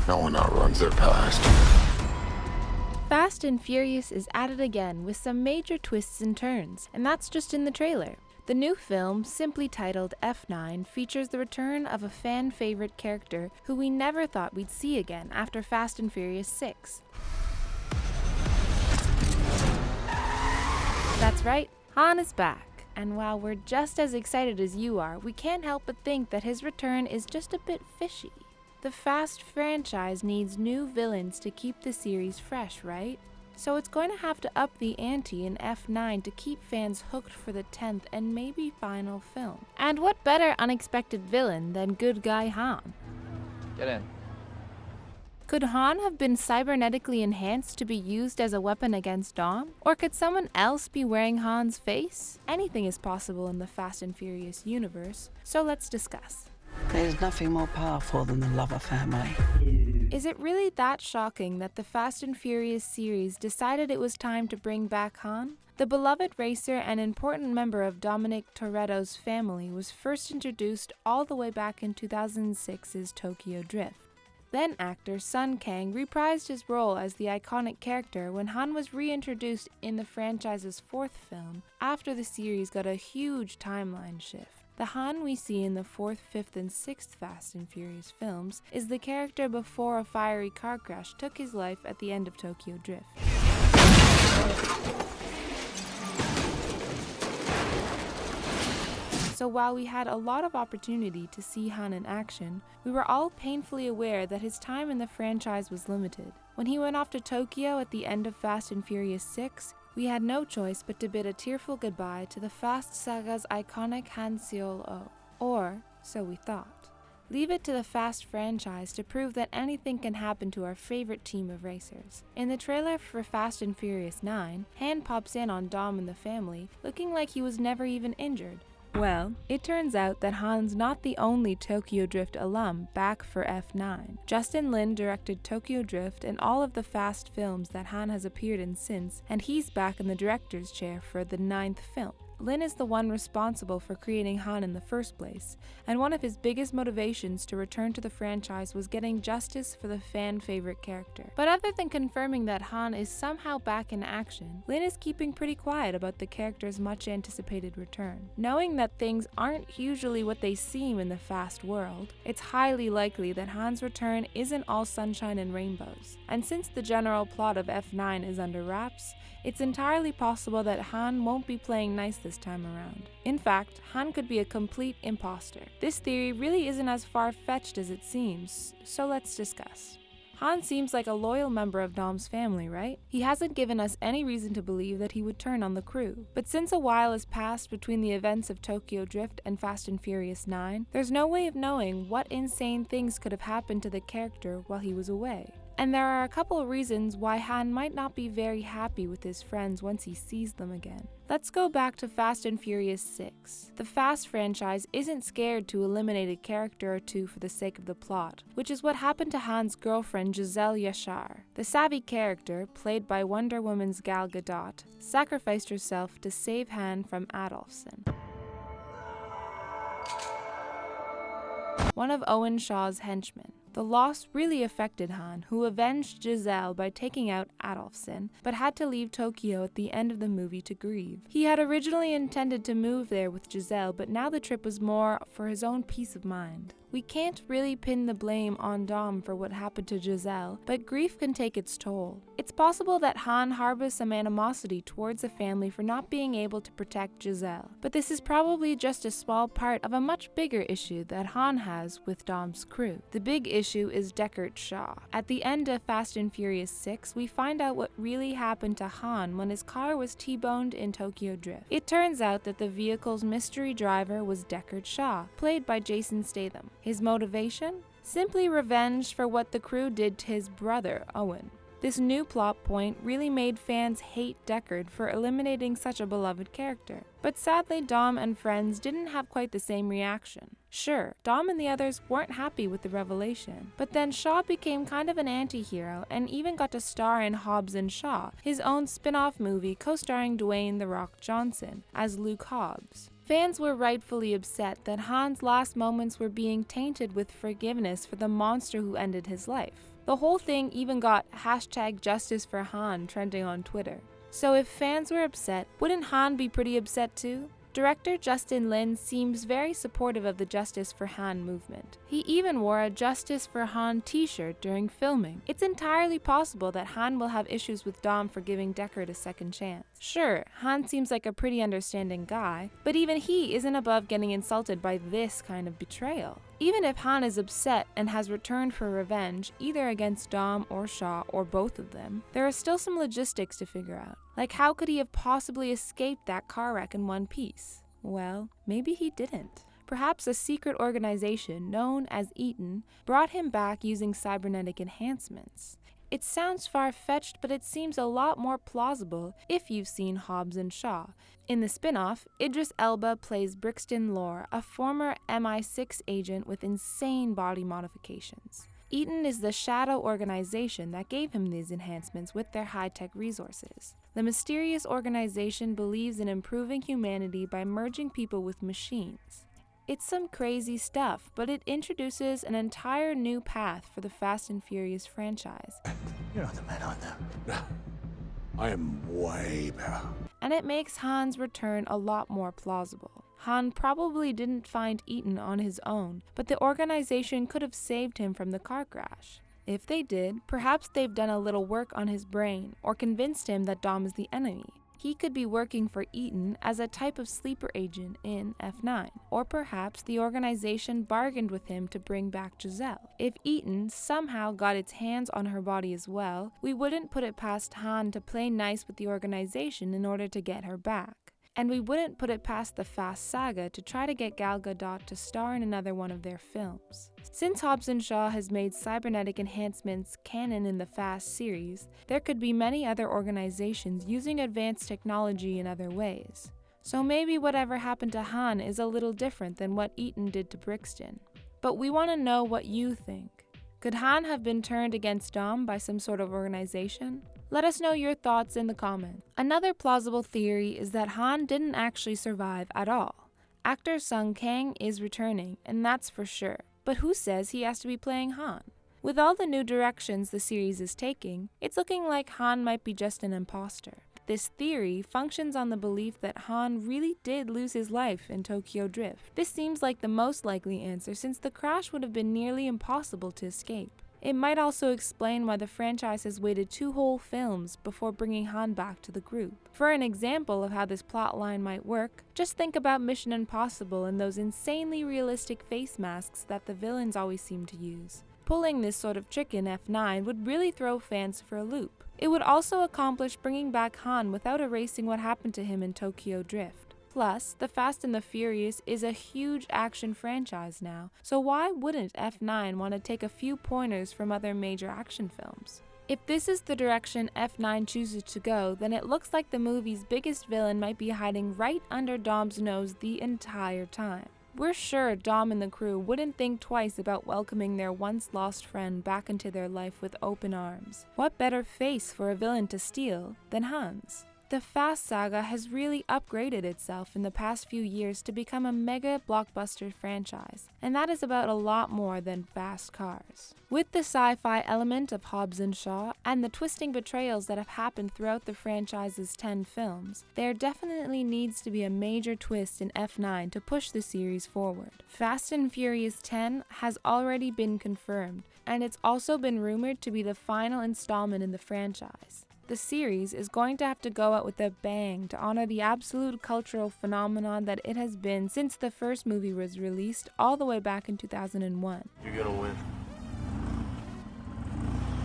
No one outruns their past. Fast and Furious is at it again with some major twists and turns, and that's just in the trailer. The new film, simply titled F9, features the return of a fan-favorite character who we never thought we'd see again after Fast and Furious 6. That's right, Han is back. And while we're just as excited as you are, we can't help but think that his return is just a bit fishy. The Fast franchise needs new villains to keep the series fresh, right? So it's going to have to up the ante in F9 to keep fans hooked for the 10th and maybe final film. And what better unexpected villain than good guy Han? Get in. Could Han have been cybernetically enhanced to be used as a weapon against Dom? Or could someone else be wearing Han's face? Anything is possible in the Fast and Furious universe, so let's discuss. There's nothing more powerful than the love of family. Is it really that shocking that the Fast and Furious series decided it was time to bring back Han? The beloved racer and important member of Dominic Toretto's family was first introduced all the way back in 2006's Tokyo Drift. Then actor Sung Kang reprised his role as the iconic character when Han was reintroduced in the franchise's 4th film after the series got a huge timeline shift. The Han we see in the 4th, 5th, and 6th Fast and Furious films is the character before a fiery car crash took his life at the end of Tokyo Drift. So while we had a lot of opportunity to see Han in action, we were all painfully aware that his time in the franchise was limited. When he went off to Tokyo at the end of Fast and Furious 6, we had no choice but to bid a tearful goodbye to the Fast saga's iconic Han Seoul-Oh. Or, so we thought. Leave it to the Fast franchise to prove that anything can happen to our favorite team of racers. In the trailer for Fast and Furious 9, Han pops in on Dom and the family, looking like he was never even injured. Well, it turns out that Han's not the only Tokyo Drift alum back for F9. Justin Lin directed Tokyo Drift and all of the Fast films that Han has appeared in since, and he's back in the director's chair for the 9th film. Lin is the one responsible for creating Han in the first place, and one of his biggest motivations to return to the franchise was getting justice for the fan-favorite character. But other than confirming that Han is somehow back in action, Lin is keeping pretty quiet about the character's much-anticipated return. Knowing that things aren't usually what they seem in the Fast world, it's highly likely that Han's return isn't all sunshine and rainbows. And since the general plot of F9 is under wraps, it's entirely possible that Han won't be playing nice this time around. In fact, Han could be a complete imposter. This theory really isn't as far-fetched as it seems, so let's discuss. Han seems like a loyal member of Dom's family, right? He hasn't given us any reason to believe that he would turn on the crew. But since a while has passed between the events of Tokyo Drift and Fast and Furious 9, there's no way of knowing what insane things could have happened to the character while he was away. And there are a couple of reasons why Han might not be very happy with his friends once he sees them again. Let's go back to Fast and Furious 6. The Fast franchise isn't scared to eliminate a character or two for the sake of the plot, which is what happened to Han's girlfriend Giselle Yashar. The savvy character, played by Wonder Woman's Gal Gadot, sacrificed herself to save Han from Adolfson, one of Owen Shaw's henchmen. The loss really affected Han, who avenged Giselle by taking out Adolfson, but had to leave Tokyo at the end of the movie to grieve. He had originally intended to move there with Giselle, but now the trip was more for his own peace of mind. We can't really pin the blame on Dom for what happened to Giselle, but grief can take its toll. It's possible that Han harbors some animosity towards the family for not being able to protect Giselle, but this is probably just a small part of a much bigger issue that Han has with Dom's crew. The big issue is Deckard Shaw. At the end of Fast and Furious 6, we find out what really happened to Han when his car was T-boned in Tokyo Drift. It turns out that the vehicle's mystery driver was Deckard Shaw, played by Jason Statham. His motivation? Simply revenge for what the crew did to his brother, Owen. This new plot point really made fans hate Deckard for eliminating such a beloved character. But sadly, Dom and friends didn't have quite the same reaction. Sure, Dom and the others weren't happy with the revelation, but then Shaw became kind of an anti-hero and even got to star in Hobbs and Shaw, his own spin-off movie co-starring Dwayne "The Rock" Johnson as Luke Hobbs. Fans were rightfully upset that Han's last moments were being tainted with forgiveness for the monster who ended his life. The whole thing even got #JusticeForHan trending on Twitter. So if fans were upset, wouldn't Han be pretty upset too? Director Justin Lin seems very supportive of the Justice for Han movement. He even wore a Justice for Han t-shirt during filming. It's entirely possible that Han will have issues with Dom for giving Deckard a second chance. Sure, Han seems like a pretty understanding guy, but even he isn't above getting insulted by this kind of betrayal. Even if Han is upset and has returned for revenge, either against Dom or Shaw or both of them, there are still some logistics to figure out. Like, how could he have possibly escaped that car wreck in one piece? Well, maybe he didn't. Perhaps a secret organization known as Eaton brought him back using cybernetic enhancements. It sounds far-fetched, but it seems a lot more plausible if you've seen Hobbs and Shaw. In the spin-off, Idris Elba plays Brixton Lore, a former MI6 agent with insane body modifications. Eaton is the shadow organization that gave him these enhancements with their high-tech resources. The mysterious organization believes in improving humanity by merging people with machines. It's some crazy stuff, but it introduces an entire new path for the Fast and Furious franchise. You're not the man I know. I am way better. And it makes Han's return a lot more plausible. Han probably didn't find Eaton on his own, but the organization could have saved him from the car crash. If they did, perhaps they've done a little work on his brain or convinced him that Dom is the enemy. He could be working for Eaton as a type of sleeper agent in F9, or perhaps the organization bargained with him to bring back Giselle. If Eaton somehow got its hands on her body as well, we wouldn't put it past Han to play nice with the organization in order to get her back. And we wouldn't put it past the Fast saga to try to get Gal Gadot to star in another one of their films. Since Hobbs and Shaw has made cybernetic enhancements canon in the Fast series, there could be many other organizations using advanced technology in other ways. So maybe whatever happened to Han is a little different than what Eaton did to Brixton. But we want to know what you think. Could Han have been turned against Dom by some sort of organization? Let us know your thoughts in the comments. Another plausible theory is that Han didn't actually survive at all. Actor Sung Kang is returning, and that's for sure. But who says he has to be playing Han? With all the new directions the series is taking, it's looking like Han might be just an imposter. This theory functions on the belief that Han really did lose his life in Tokyo Drift. This seems like the most likely answer since the crash would have been nearly impossible to escape. It might also explain why the franchise has waited 2 whole films before bringing Han back to the group. For an example of how this plotline might work, just think about Mission Impossible and those insanely realistic face masks that the villains always seem to use. Pulling this sort of trick in F9 would really throw fans for a loop. It would also accomplish bringing back Han without erasing what happened to him in Tokyo Drift. Plus, The Fast and the Furious is a huge action franchise now, so why wouldn't F9 want to take a few pointers from other major action films? If this is the direction F9 chooses to go, then it looks like the movie's biggest villain might be hiding right under Dom's nose the entire time. We're sure Dom and the crew wouldn't think twice about welcoming their once-lost friend back into their life with open arms. What better face for a villain to steal than Han's? The Fast saga has really upgraded itself in the past few years to become a mega blockbuster franchise, and that is about a lot more than fast cars. With the sci-fi element of Hobbs and Shaw and the twisting betrayals that have happened throughout the franchise's 10 films, there definitely needs to be a major twist in F9 to push the series forward. Fast and Furious 10 has already been confirmed, and it's also been rumored to be the final installment in the franchise. The series is going to have to go out with a bang to honor the absolute cultural phenomenon that it has been since the first movie was released all the way back in 2001. You're gonna win.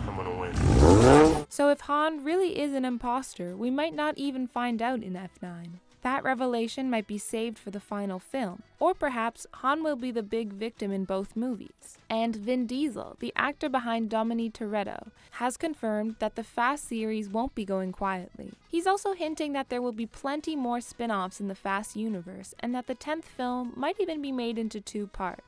I'm gonna win. So if Han really is an imposter, we might not even find out in F9. That revelation might be saved for the final film, or perhaps Han will be the big victim in both movies. And Vin Diesel, the actor behind Dominic Toretto, has confirmed that the Fast series won't be going quietly. He's also hinting that there will be plenty more spin-offs in the Fast universe, and that the 10th film might even be made into 2 parts.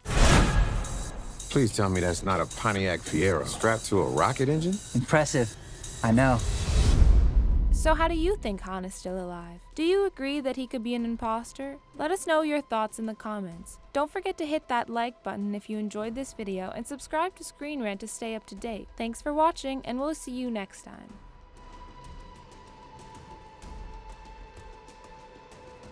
Please tell me that's not a Pontiac Fiero strapped to a rocket engine? Impressive. I know. So how do you think Han is still alive? Do you agree that he could be an imposter? Let us know your thoughts in the comments. Don't forget to hit that like button if you enjoyed this video and subscribe to ScreenRant to stay up to date. Thanks for watching, and we'll see you next time.